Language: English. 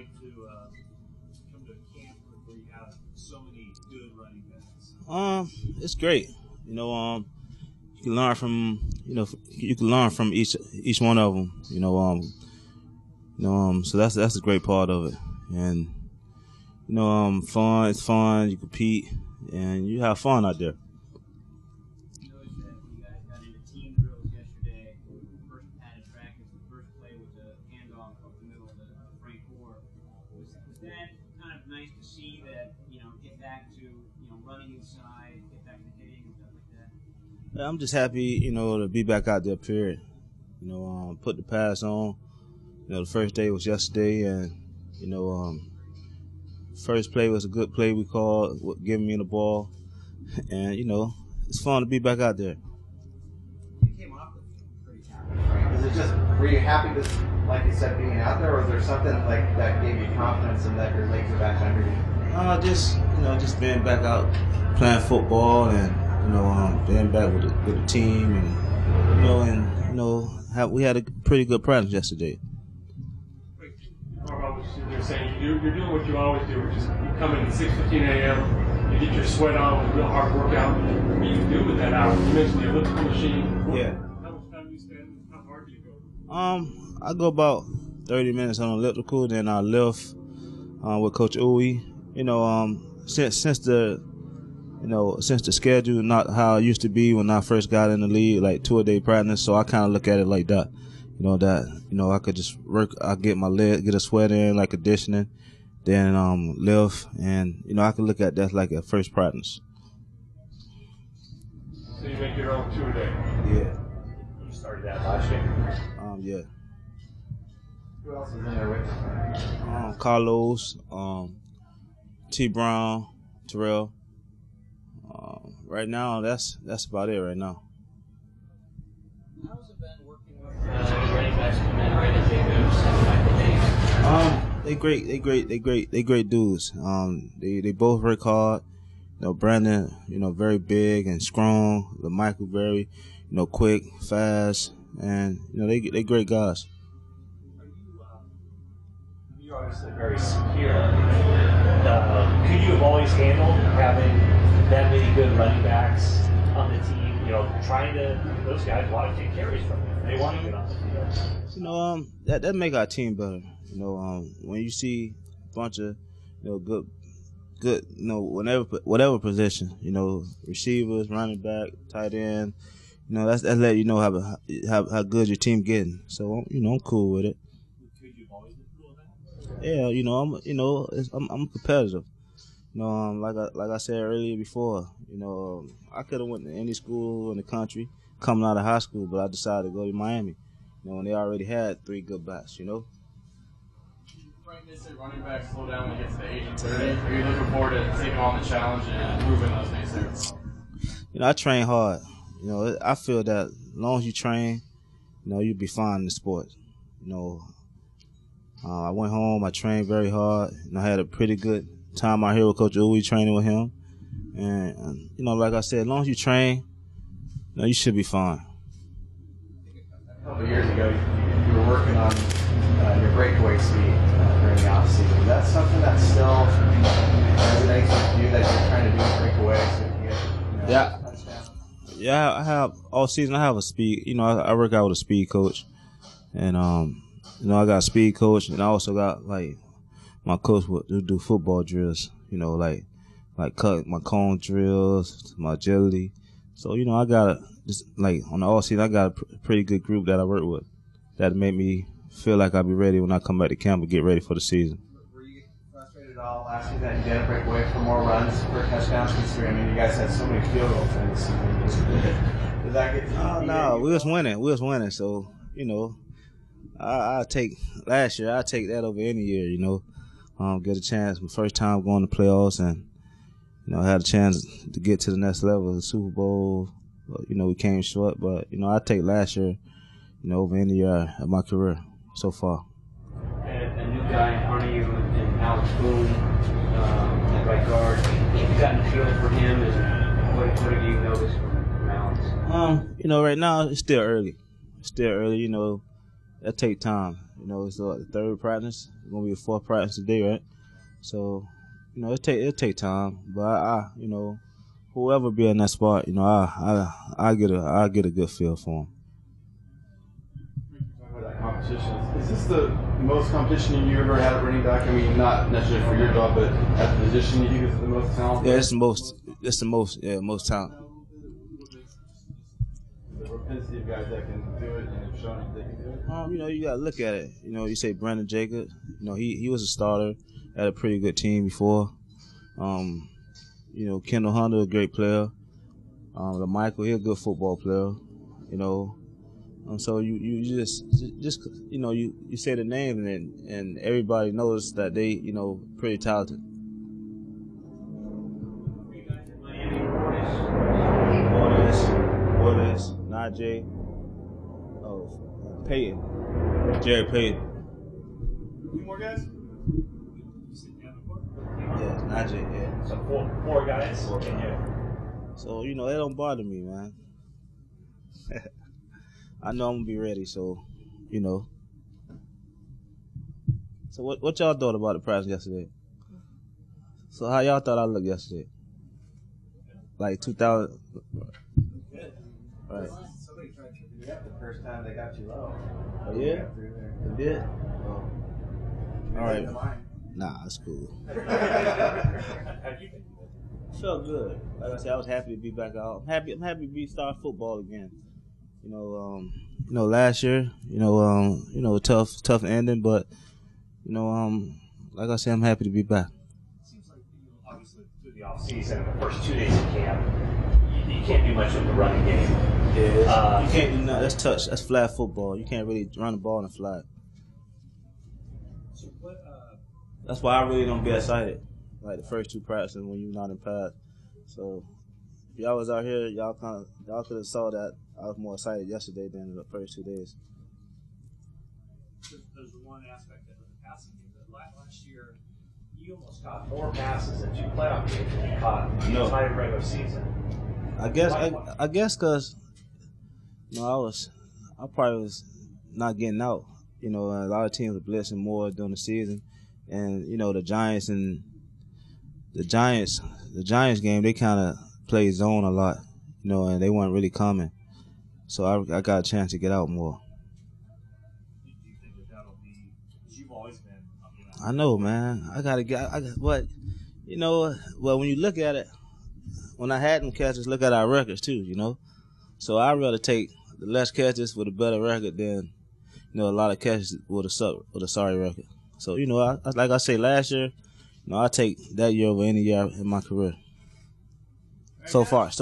like to come to a camp where you have so many good running backs? It's great. You can learn from each one of them. So that's a great part of it. And fun. It's fun. You compete and you have fun out there. You noticed that you guys got into team drills yesterday. First padded practice, the first play was a handoff up the middle to Frank Gore. Was that kind of nice to see that, get back to, running inside, get back to hitting and stuff like that? Yeah, I'm just happy, to be back out there, period. Put the pass on. The first day was yesterday, and, first play was a good play we called, giving me the ball. And, it's fun to be back out there. You came off with pretty happy. Is it just, were you happy just, like you said, being out there, or was there something like that gave you confidence and that your legs are back under you? Just being back out playing football and, being back with the team and, we had a pretty good practice yesterday. You're saying you're doing what you always do, which is you come in at 6:15 a.m., you get your sweat on with a real hard workout. What do you do with that hour? You mentioned the elliptical machine. Yeah. How much time do you spend? How hard do you go? I go about 30 minutes on elliptical, then I lift with Coach Uwe. Since the schedule not how it used to be when I first got in the league, like 2-a-day practice, so I kind of look at it like that. I could just work, I get my leg, get a sweat in, like conditioning, then lift, and, I can look at that like a first practice. So you make your own 2-a-day? Yeah. You started that last year? Yeah. Who else is in there with you? Carlos, T. Brown, Terrell. Right now, that's about it right now. How's it been working with running backs come in right as they They great dudes. They both work hard. Brandon, very big and strong. Michael very, quick, fast, and they great guys. You're obviously very secure. Could you have always handled having that many good running backs on the team? Those guys want to take carries from you. They want to get on the field. That make our team better. When you see a bunch of good, whatever position, receivers, running back, tight end, that's let you know how good your team getting. So I'm cool with it. Could you always been cool with that? Yeah, I'm competitive. Like I said earlier before, I could have went to any school in the country coming out of high school, but I decided to go to Miami. When they already had 3 good backs, Frank said running backs slow down when they get to the age of 30. Are you looking forward to taking on the challenge and improving those naysayers? I train hard. I feel that as long as you train, you'll be fine in the sport. I went home, I trained very hard, and I had a pretty good time out here with Coach Uwe, training with him. And like I said, as long as you train, you should be fine. A couple of years ago, you were working on your breakaway speed during the offseason. Is that something that still resonates with you that you're trying to do breakaway so you can get touchdowns? Yeah, I have all season. I have a speed. I work out with a speed coach, and I got a speed coach, and I also got my coach would do football drills. Like cut my cone drills, my agility. So I got just on the all season, I got a pretty good group that I work with that made me feel like I'll be ready when I come back to camp and get ready for the season. Were you frustrated at all last season that you didn't break away for more runs for touchdowns? Considering, you guys had so many field goals in this season. Did that get? No, we was winning. So I take last year. I take that over any year. Get a chance. My first time going to playoffs, and I had a chance to get to the next level, the Super Bowl. We came short, but I take last year, over any year of my career so far. A new guy in front of you in Alex Boone at right guard. You've gotten a feel for him, and what have you noticed from Alex? Right now it's still early. that take time. You know, it's the third practice. It's gonna be the fourth practice today, right? So, you know, it take time. But I you know, whoever be in that spot, you know, I get a good feel for him. Competition. Is this the most competition you ever had at running back? I mean, not necessarily for your job, but at the position you think is the most talent? Yeah, it's the most talent. The propensity of guys that can do it and have shown they can do it. You know, you gotta look at it. You know, you say Brandon Jacobs. You know, he was a starter at a pretty good team before. You know, Kendall Hunter, a great player. Michael, he's a good football player. You know. So you just you know you say the name and everybody knows that they, you know, pretty talented. You guys in Miami, Waters, Najee, Peyton, Jared Payton. Two more guys? Yeah, Najee. Yeah. So four guys. So, you know, it don't bother me, man. I know I'm gonna be ready, so, you know. So what y'all thought about the practice yesterday? So how y'all thought I looked yesterday? Like 2000. Right. Somebody tried to do that the first time they got you low. Oh yeah? They did? Oh. All right. Mine. Nah, it's cool. How'd you think? Felt good. Like I said, I was happy to be back out. I'm happy to be start football again. You know, last year, you know, tough ending, but you know, like I said, I'm happy to be back. Seems like obviously through the off season, the first 2 days of camp, you can't do much with the running game. Yeah, you can't do nothing. That's touch. That's flag football. You can't really run the ball in a flag. So what? That's why I really don't get excited. Like the first two practices when you're not in pass. So if y'all was out here, y'all could have saw that I was more excited yesterday than the first 2 days. There's one aspect of the passing game that last year you almost caught more passes in 2 playoff games than you caught the entire regular season. I guess because you know I probably was not getting out. You know, a lot of teams were blitzing more during the season, and you know the Giants game, they kind of played zone a lot, you know, and they weren't really coming. So I got a chance to get out more. Do you think that'll be? Because you've always been. I know, man. But you know, well, when you look at it, when I had them catches, look at our records too, you know. So I'd rather take the less catches with a better record than, you know, a lot of catches with a sorry record. So you know, like I say last year, you know, I take that year over any year in my career. So far.